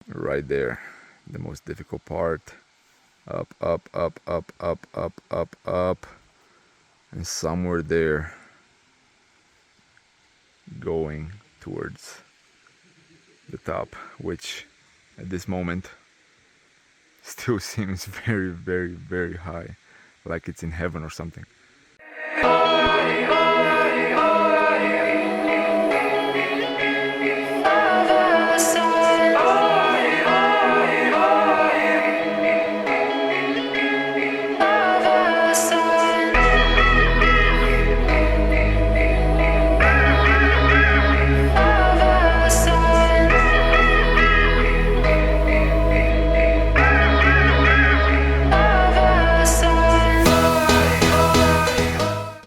Right there, the most difficult part. Up, up, up, up, up, up, up, up, and somewhere there going towards the top, which at this moment still seems very, very, very high, like it's in heaven or something.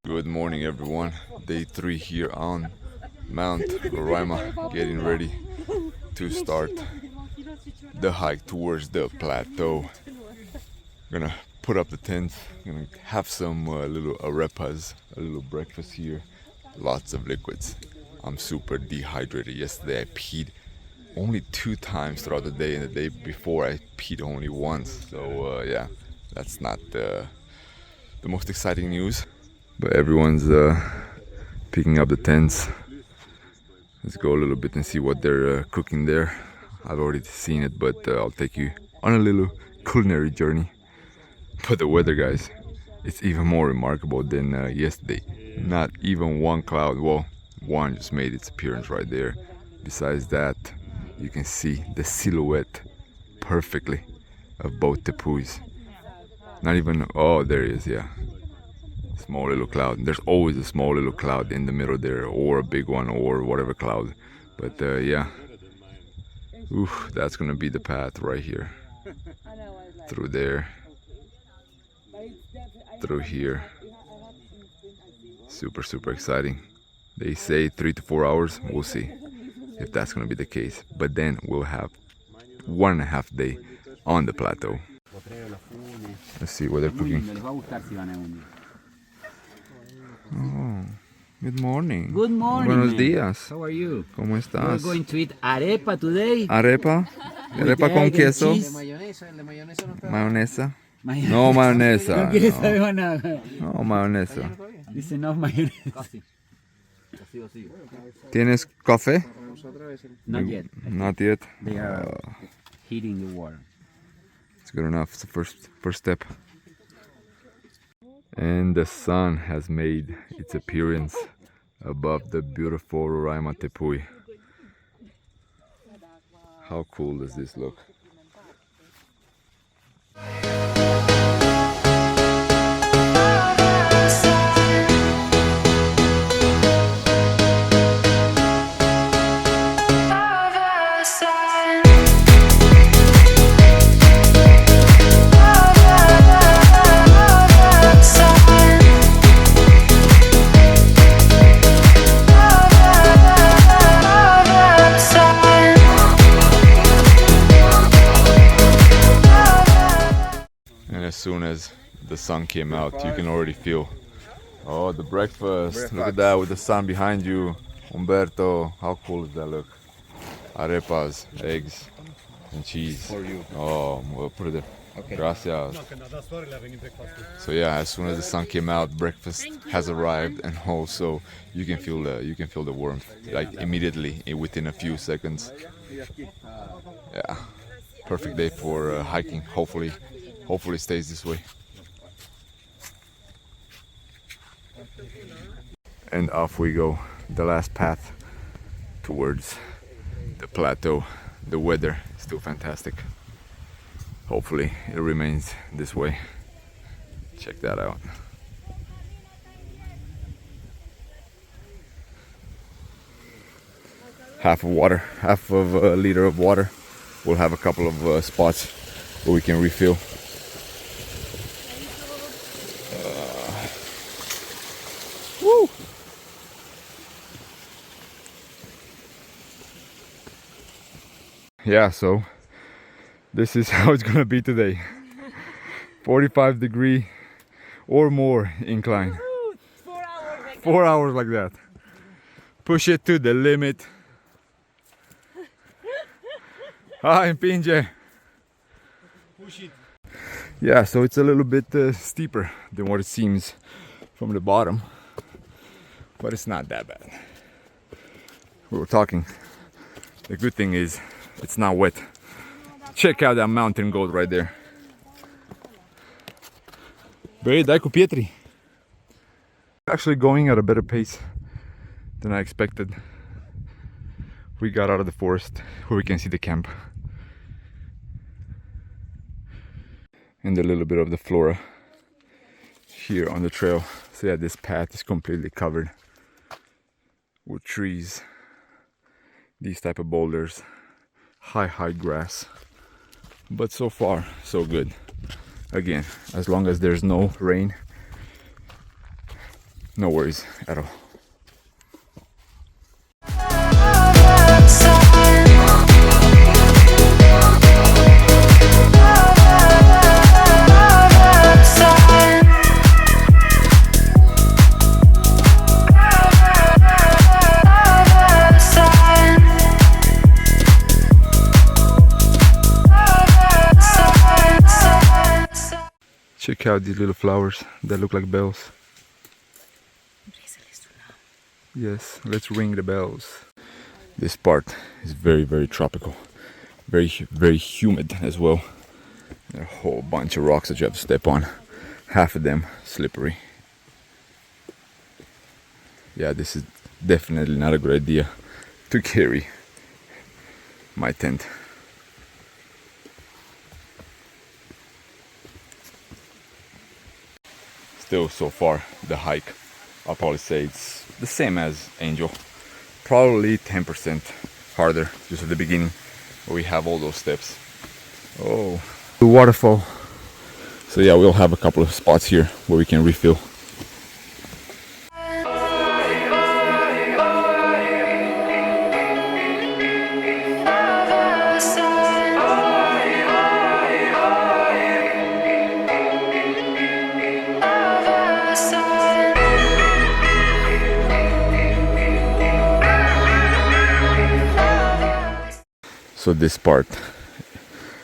Good morning everyone, day 3 here on Mount Roraima, getting ready to start the hike towards the plateau. Gonna put up the tent, gonna have some little arepas, a little breakfast here, lots of liquids. I'm super dehydrated. Yesterday I peed only 2 times throughout the day, and the day before I peed only once. So yeah, that's not the most exciting news. But everyone's picking up the tents. Let's go a little bit and see what they're cooking there. I've already seen it, but I'll take you on a little culinary journey. But the weather, guys, it's even more remarkable than yesterday. Not even one cloud. Well, one just made its appearance right there. Besides that, you can see the silhouette perfectly of both tepuis. Not even, oh, there he is, yeah. Small little cloud. There's always a small little cloud in the middle there, or a big one, or whatever cloud. But yeah, oof, that's gonna be the path right here. Through there, through here. Super, super exciting. They say 3 to 4 hours. We'll see if that's gonna be the case. But then we'll have 1.5 day on the plateau. Let's see what they're cooking. Oh, good morning. Good morning. Buenos man. días. How are you? ¿Cómo We're estás? going to eat arepa today. Arepa. Arepa con egg and queso. cheese. Mayonesa. No mayonesa. No quiere No. saber nada. No mayonesa. Dice no mayonesa. ¿Tienes café? Not yet. Not yet. They are heating the water. It's good enough. It's the first step. And the sun has made its appearance above the beautiful Roraima Tepui. How cool does this look? As soon as the sun came out, you can already feel, oh, the breakfast. Look at that with the sun behind you. Umberto, how cool does that look? Arepas, eggs, and cheese. For you. Oh, we'll put it there. Okay. Gracias. So yeah, as soon as the sun came out, breakfast has arrived, and also you can feel the warmth like immediately, within a few seconds. Yeah, perfect day for hiking. Hopefully it stays this way. And off we go, the last path towards the plateau. The weather is still fantastic. Hopefully it remains this way. Check that out. Half of a liter of water. We'll have a couple of spots where we can refill. Woo! Yeah, so this is how it's gonna be today. 45-degree or more incline. 4 hours like that. Push it to the limit. Hi, Pinje. Push it. Yeah, so it's a little bit steeper than what it seems from the bottom, but it's not that bad. We were talking. The good thing is it's not wet. Check out that mountain goat right there. Very daiku Pietri. Actually going at a better pace than I expected. We got out of the forest where we can see the camp and a little bit of the flora here on the trail. So yeah, this path is completely covered with trees, these type of boulders, high grass, but so far so good. Again, as long as there's no rain, no worries at all. Check out these little flowers that look like bells. Yes, let's ring the bells. This part is very tropical. Very humid as well. There are a whole bunch of rocks that you have to step on. Half of them slippery. Yeah, this is definitely not a good idea to carry my tent. Still, so far, the hike, I'll probably say it's the same as Angel. Probably 10% harder just at the beginning, where we have all those steps. Oh, the waterfall. So yeah, we'll have a couple of spots here where we can refill. So this part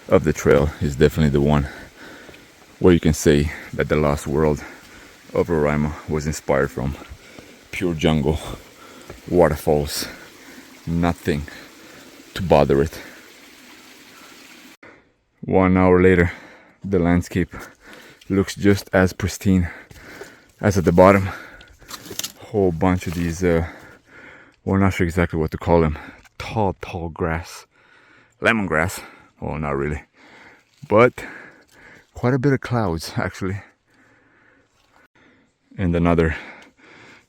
of the trail is definitely the one where you can say that the lost world of Roraima was inspired from. Pure jungle, waterfalls, nothing to bother it. 1 hour later, the landscape looks just as pristine as at the bottom. Whole bunch of these, we're not sure exactly what to call them, tall grass. Lemongrass, well, not really, but quite a bit of clouds actually. And another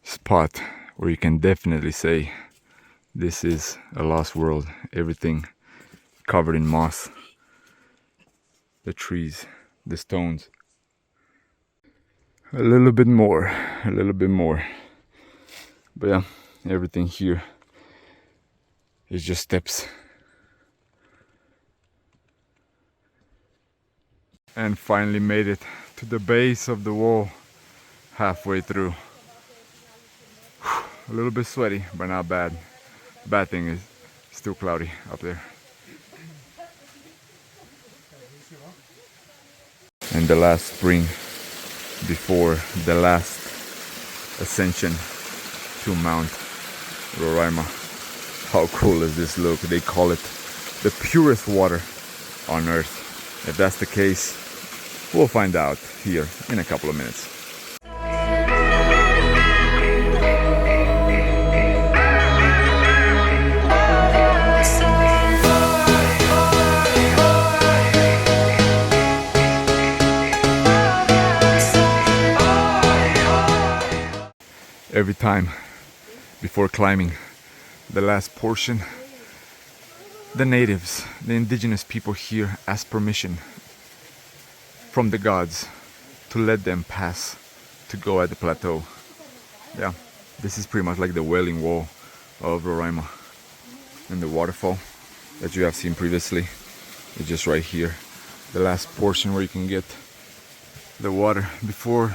spot where you can definitely say this is a lost world. Everything covered in moss, the trees, the stones. A little bit more, but yeah, everything here is just steps. And finally made it to the base of the wall, halfway through. A little bit sweaty, but not bad. Bad thing is still cloudy up there. And the last spring before the last ascension to Mount Roraima. How cool does this look? They call it the purest water on earth. If that's the case, we'll find out here in a couple of minutes. Every time before climbing the last portion, the natives, the indigenous people here ask permission from the gods to let them pass to go at the plateau. Yeah, this is pretty much like the Wailing Wall of Roraima. And the waterfall that you have seen previously is just right here. The last portion where you can get the water before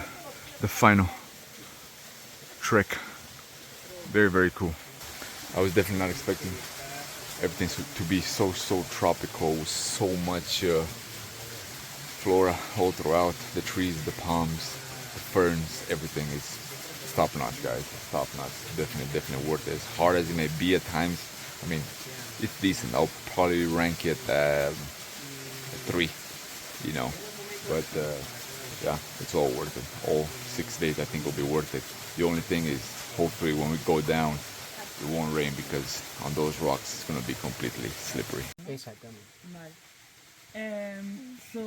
the final trek. Very cool. I was definitely not expecting everything to be so tropical with so much flora all throughout. The trees, the palms, the ferns, everything is top notch, guys. Top notch. Definitely worth it. As hard as it may be at times, I mean, it's decent. I'll probably rank it a 3, you know. But yeah, it's all worth it. All 6 days I think will be worth it. The only thing is, hopefully when we go down, it won't rain, because on those rocks it's gonna be completely slippery. Exactamente. Vale. So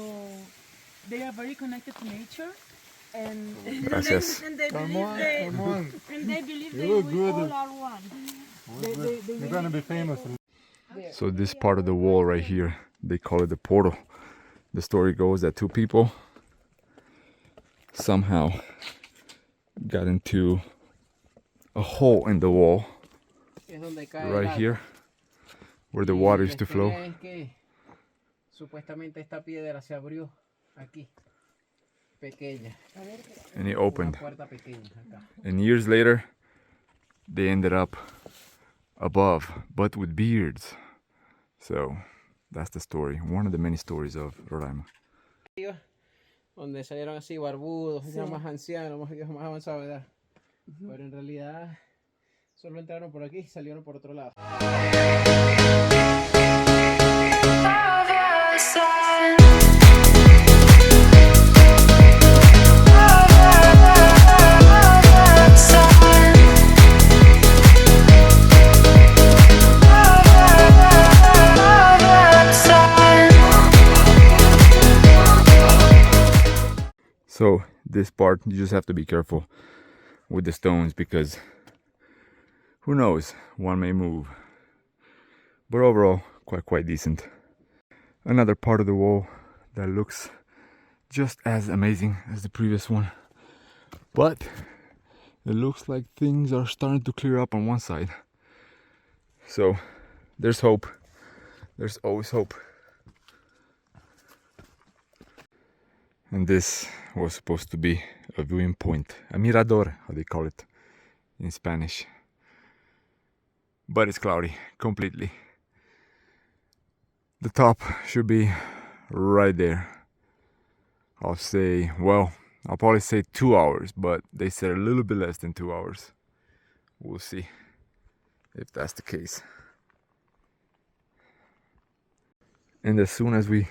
they are very connected to nature, and Gracias. and they Come believe on, they come on. and they believe You they look we good. all are one. They You're gonna be famous. So this part of the wall right here, they call it the portal. The story goes that 2 people somehow got into a hole in the wall Es donde cae el right agua. here, where the Y water la used to flow. historia es que supuestamente esta piedra se abrió aquí, pequeña, And it una opened. puerta pequeña acá. And years later, they ended up above, but with beards. So that's the story, one of the many stories of Roraima. Donde salieron así barbudos, ya más ancianos, más avanzados de edad. Pero en realidad solo entraron por aquí y salieron por otro lado. So this part, you just have to be careful with the stones, because who knows, one may move. But overall, quite decent. Another part of the wall that looks just as amazing as the previous one, but it looks like things are starting to clear up on one side. So there's hope. There's always hope. And this was supposed to be a viewing point, a mirador, how they call it in Spanish. But it's cloudy completely. The top should be right there. I'll probably say 2 hours, but they said a little bit less than 2 hours. We'll see if that's the case. And as soon as we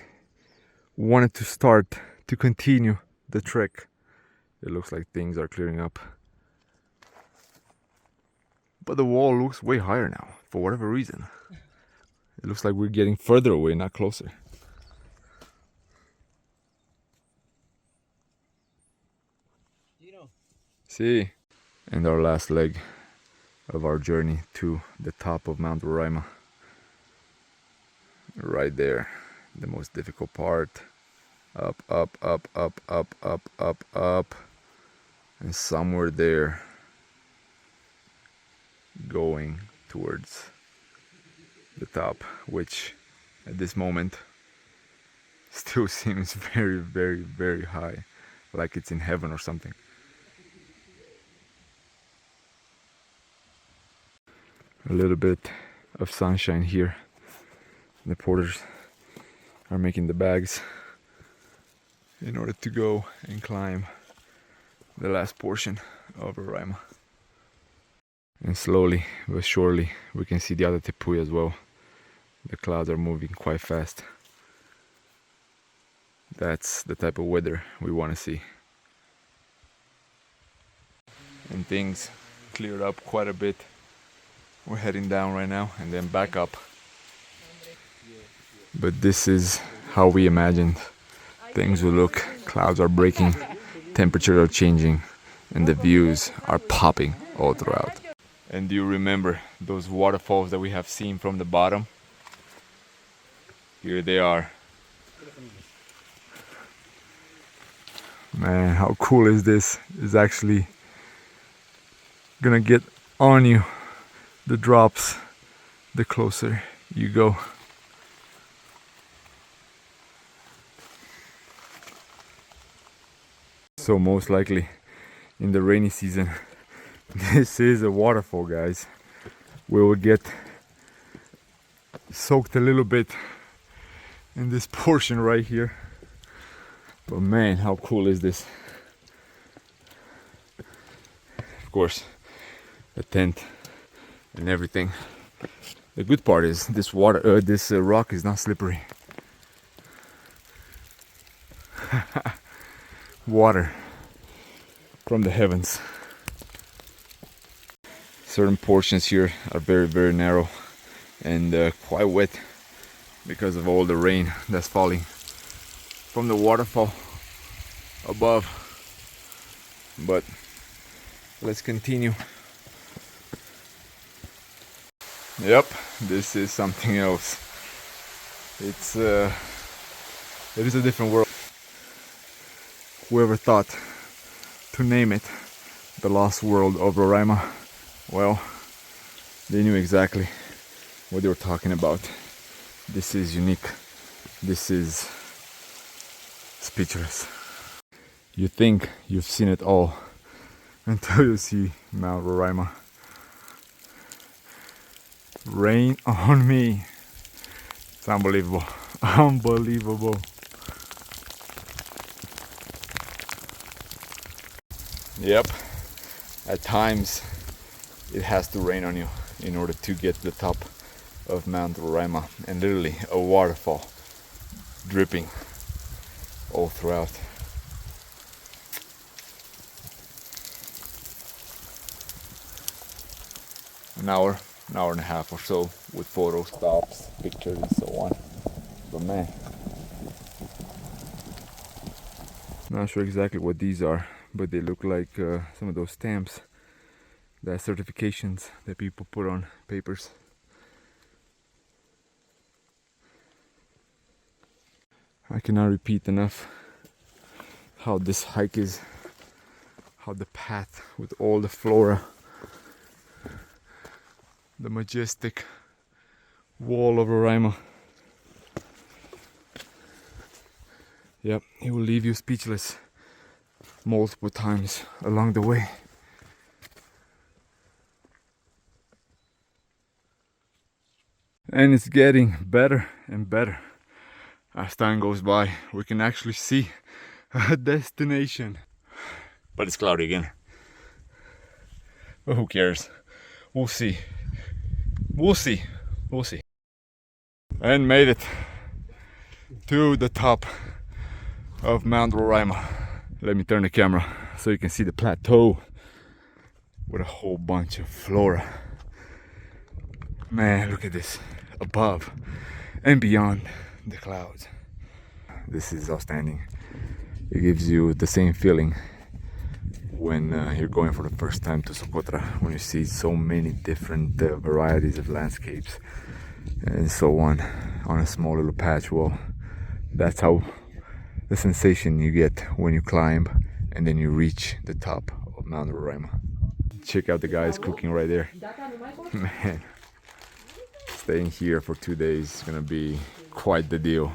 wanted to start to continue the trek, it looks like things are clearing up. But the wall looks way higher now, for whatever reason. It looks like we're getting further away, not closer. Gino. See, and our last leg of our journey to the top of Mount Roraima. Right there, the most difficult part. Up, and somewhere there, going towards the top, which at this moment still seems very high, like it's in heaven or something. A little bit of sunshine here. The porters are making the bags in order to go and climb the last portion of Roraima. And slowly but surely we can see the other Tepuy as well. The clouds are moving quite fast. That's the type of weather we want to see. And things cleared up quite a bit. We're heading down right now and then back up. But this is how we imagined things will look. Clouds are breaking, temperatures are changing, and the views are popping all throughout. And do you remember those waterfalls that we have seen from the bottom? Here they are. Man, how cool is this? It's actually gonna get on you. The drops, the closer you go. So most likely in the rainy season, this is a waterfall, guys. We will get soaked a little bit in this portion right here. But man, how cool is this? Of course, a tent and everything. The good part is this rock is not slippery. Water from the heavens. Certain portions here are very, very narrow and quite wet because of all the rain that's falling from the waterfall above. But let's continue. Yep, this is something else. It is a different world. Whoever thought to name it the lost world of Roraima, well, they knew exactly what they were talking about. This is unique. This is speechless. You think you've seen it all until you see Mount Roraima. Rain on me. It's unbelievable. Unbelievable. Yep. At times it has to rain on you in order to get to the top of Mount Roraima, and literally a waterfall dripping all throughout. An hour and a half or so with photo stops, pictures and so on. But man, not sure exactly what these are, but they look like some of those stamps, the certifications that people put on papers. I cannot repeat enough how this hike is, how the path with all the flora, the majestic wall of Roraima. Yep, it will leave you speechless multiple times along the way. And it's getting better and better as time goes by. We can actually see a destination. But it's cloudy again. But who cares? We'll see. We'll see. We'll see. And made it to the top of Mount Roraima. Let me turn the camera so you can see the plateau with a whole bunch of flora. Man, look at this. Above and beyond the clouds. This is outstanding. It gives you the same feeling when you're going for the first time to Socotra, when you see so many different varieties of landscapes and so on a small little patch. Well, that's how the sensation you get when you climb and then you reach the top of Mount Roraima. Check out the guys cooking right there. Man, staying here for 2 days is gonna be quite the deal.